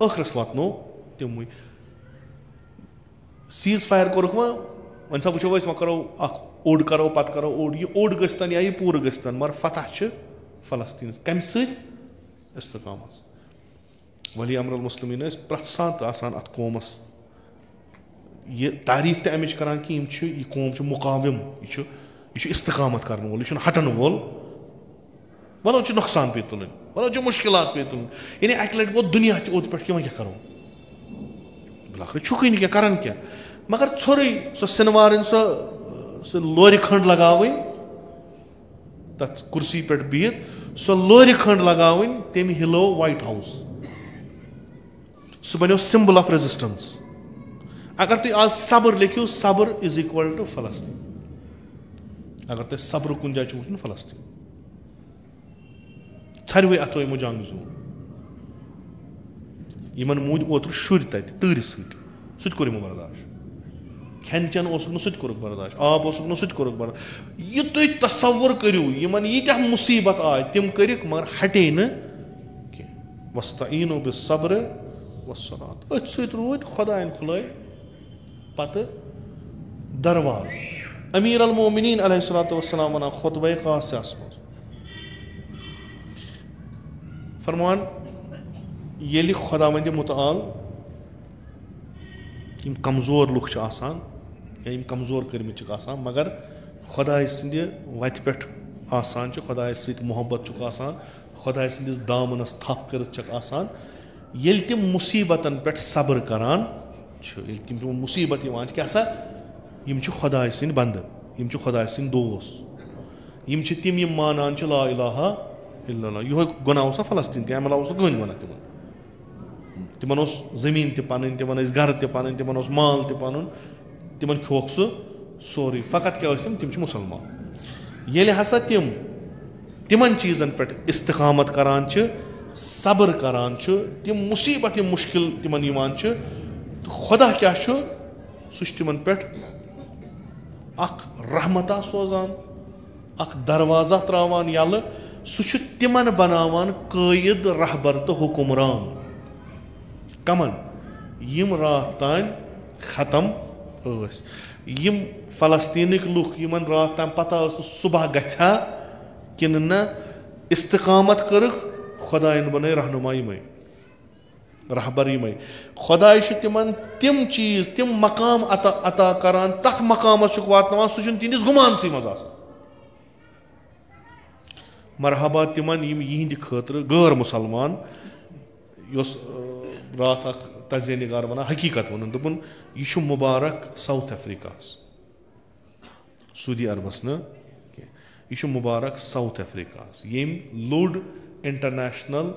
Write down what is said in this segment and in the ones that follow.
ٲkhرس واتنو تِموٕے seize fire کوٚرُکھ وۄنۍ وۄنۍ سا وٕچھو أسۍ وۄنۍ کرو اکھ اوٚڑ کرو پتہٕ کرو اوٚڑ یہِ اوٚڑ گٔژھۍ تن یا یہِ پوٗرٕ گٔژھۍ تن مگر فتح چھِ فلسطیٖنس کمہِ سۭتۍ استقامت ولی امر المسلمیٖن ٲسۍ پرٛٮ۪تھ ساتہٕ آسان اتھ قومس یہِ تعریٖف تہِ امِچ کران کہِ یہِ قوم چھُ مُقاوِم یہِ چھُ استقامت کرن وول یہِ چھُنہٕ ہٹن وول وَلو چھُ نۄقصان پیٚیہِ تُلٕنۍ وَلو چھِ مُشکِلات پیٚیہِ تُلٕنۍ یعنی اکہِ لٹہِ ووت دُنیا تہِ اوٚت پٮ۪ٹھ کہِ وۄنۍ کیاہ کرو بِلاخٕر چھُکھٕے نہٕ کینٛہہ کران کیٛاہ مگر ژھوٚرُے سۄ سِنوارٕنۍ سۄ لورِ کھنٛڈ لگاوٕنۍ تتھ کُرسی پٮ۪ٹھ بِہِتھ سۄ لورِ کھنٛڈ لگاوٕنۍ تٔمۍ ہِلو وایٹ ہاوُس سُہ بنیو سِمبل آف ریزسٹنس اگر تُہۍ آز صبر لیکھِو صبر از اِکول ٹُو فلسطیٖن اگر تۄہہِ صبرُک کُنہِ جایہِ چھُ وٕچھُن فلسطیٖن ژھروٕے اَتھو یِمو جنگ زیوٗن یِمن موٗدۍ اوترٕ شُرۍ تَتہِ تۭرِ سۭتۍ سُہ تہِ کوٚر یِمو برداش کھٮ۪ن چٮ۪ن اوسُکھ نہٕ سُہ تہِ کوٚرُکھ برداش آب اوسُکھ نہٕ سُہ تہِ کوٚرُکھ برداش یہِ تُہۍ تصور کٔرِو یِمن ییٖتیاہ مُصیٖبت آے تِم کٔرِکھ مگر ہٹے نہٕ کینٛہہ وستعیٖنو بالصبر والصلاۃ أتھۍ سۭتۍ روٗدۍ خۄدایَن کھُلٲے پتہٕ درواز امیٖر المومنیٖن علیہ الصلوۃ والسلام ونان خُطبہ قاصِعَس منٛز فرمان ییٚلہِ خۄداوندِ مُتعال یِم کمزور لُکھ چھِ آسان یا یِم کمزور کٔرمٕتۍ چھِکھ آسان مگر خۄداے سٕنٛدِ وتہِ پٮ۪ٹھ آسان چھِ خۄدایَس سۭتۍ محبت چھُکھ آسان خۄداے سٕنٛدِس دامنس تھپھ کٔرِتھ چھکھ آسان ییٚلہِ تِم مُصیٖبتن پٮ۪ٹھ صبر کران چھِ ییٚلہِ تِم مُصیٖبت یِوان چھِ کیٛاہ سا یِم چھِ خۄداے سٕنٛدۍ بنٛدٕ یِم چھِ خۄداے سٕنٛدۍ دوس یِم چھِ تِم یِم مانان چھِ لا الہ الا اللہ یِہوے گۄناہ اوس نا فلسطیٖن کہِ امہِ علاوٕ اوس نہٕ کٕہٕنۍ گۄناہ تِمن اوس زٔمیٖن تہِ پنٕنۍ تِمن ٲسۍ گرٕ تہِ پنٕنۍ تِمن اوس مال تہِ پنُن تِمن کھیوٚوکھ سُہ سورُے فقط کیٛاہ ٲسۍ تِم چھِ مُسلمان ییٚلہِ ہسا تِم تِمن چیٖزن پٮ۪ٹھ استقامت کران چھِ صبر کران چھِ تِم مُصیٖبت یِم مُشکِل تِمن یِوان چھِ تہٕ خۄدا کیٛاہ چھُ سُہ چھُ تِمن پٮ۪ٹھ اکھ رحمتہ سوزان اکھ دروازہ تراوان یَلہٕ سُہ چھُ تِمن بناوان قٲیِد رہبر تہٕ حُکُمران کمن یِم راتھ تانۍ ختم ٲسۍ یِم فلسطیٖنٕکۍ لُکھ یِمن راتھ تام پتہ ٲس نہٕ صبح گژھِ ہا کِنہٕ نہ استقامت کٔرٕکھ خۄدایَن بنٲے رہنُما یِمے رہبر یِمے خۄداے چھُ تِمن تِم چیٖز تِم مقام عطا کران تتھ مقامس چھُکھ واتناوان سُہ چھُنہٕ تِہنٛدِس گُمانسٕے منٛز آسان مرحبا تِمن یِم یِہنٛدِ خٲطرٕ غٲر مُسلمان یۄس راتھ اکھ تجزیہ نِگار ونان حقیٖقت ووٚنُن دوٚپُن یہِ چھُ مُبارک ساوُتھ افریٖقاہس سعوٗدی عربس نہٕ کینٛہہ یہِ چھُ مُبارک ساوُتھ افریٖقاہس ییٚمۍ لوٚڑ انٹرنیشنل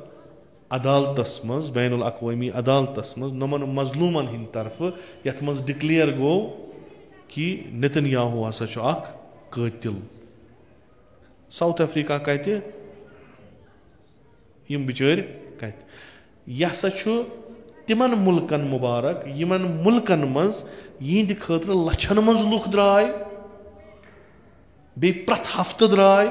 عدالتس منٛز بین الاقوٲمی عدالتس منٛز نۄمن مظلوٗمن ہٕنٛدِ طرفہٕ یتھ منٛز ڈِکلیئر گوٚو کہِ نیتنیاہوٗ ہسا چھُ اکھ قٲتِل ساوُتھ افریٖقہ کتہِ یِم بِچٲرۍ کتہِ یہِ ہسا چھُ تِمن مُلکن مُبارک یِمن مُلکن منٛز یِہنٛدِ خٲطرٕ لچھن منٛز لُکھ درٛاے بیٚیہِ پرٛٮ۪تھ ہفتہٕ درٛاے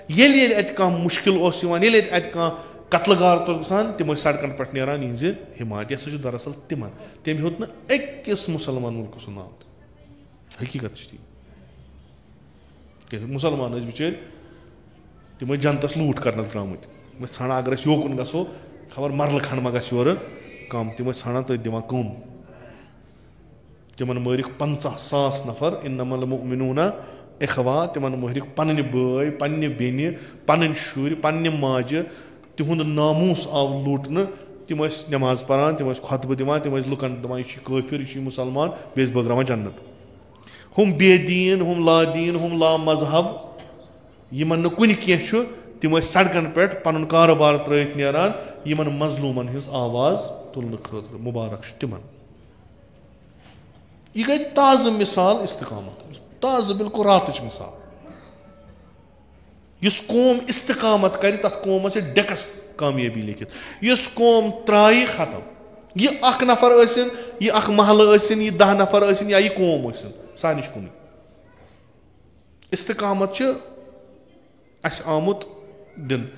ییٚلہِ ییٚلہِ اَتہِ کانٛہہ مُشکِل اوس یِوان ییٚلہِ ییٚلہِ اَتہِ کانٛہہ قتلہٕ غارت اوس گژھان تِم ٲسۍ سڑکن پٮ۪ٹھ نیران یِہنٛزِ حمایت یہِ ہسا چھُ دراصل تِمن تٔمۍ ہیوٚت نہٕ أکِس مُسلمان مُلکہٕ سُنٛد ناو حقیٖقت چھِ تی کیٛازِ مُسلمان ٲسۍ بِچٲرۍ تِم ٲسۍ جنتس لوٗٹھ کرنس درٛامٕتۍ تِم ٲسۍ ژھانڈان اگر أسۍ یوکُن گژھو خبر مرلہٕ کھنٛڈ ما گژھِ یورٕ کم تِم ٲسۍ ژھانڈان تٔتھۍ دِوان کٲم تِمن مٲرِکھ 50,000 نفر اِنَمَا الْمُؤْمِنُونَ اِخْوَةٌ تِمن مٲرِکھ پنٕنۍ بٲے پننہِ بیٚنہِ پنٕنۍ شُرۍ پننہِ ماجہِ تِہُنٛد ناموٗس آو لوٗٹنہٕ تِم ٲسۍ نٮ۪ماز پران تِم ٲسۍ خۄطبہٕ دِوان تِم ٲسۍ لُکن دپان یہِ چھُ کٲفِر یہِ چھُ مُسلمان بیٚیہِ ٲسۍ بٲگراوان جنت ہُم بے دیٖن ہُم لادیٖن ہُم لا مذہب یِمن نہٕ کُنہِ کینٛہہ چھُ تِم ٲسۍ سڑکن پٮ۪ٹھ پنُن کاروبار ترٲیِتھ نیران یِمن مظلوٗمن ہٕنٛز آواز تُلنہٕ خٲطرٕ مُبارک چھُ تِمن یہِ گٔے تازٕ مِثال استقامت تازٕ بِلکُل راتٕچ مِثال یُس قوم استقامت کرِ تتھ قومس چھِ ڈٮ۪کس کامیٲبی لیکھِتھ یُس قوم ترٛایہِ ختم یہِ اکھ نفر ٲسِن یہِ اکھ محلہٕ ٲسِن یہِ 10 نفر ٲسِن یا یہِ قوم ٲسِن سارنٕے چھُ کُنُے استقامت چھُ اسہِ آمُت دِنہٕ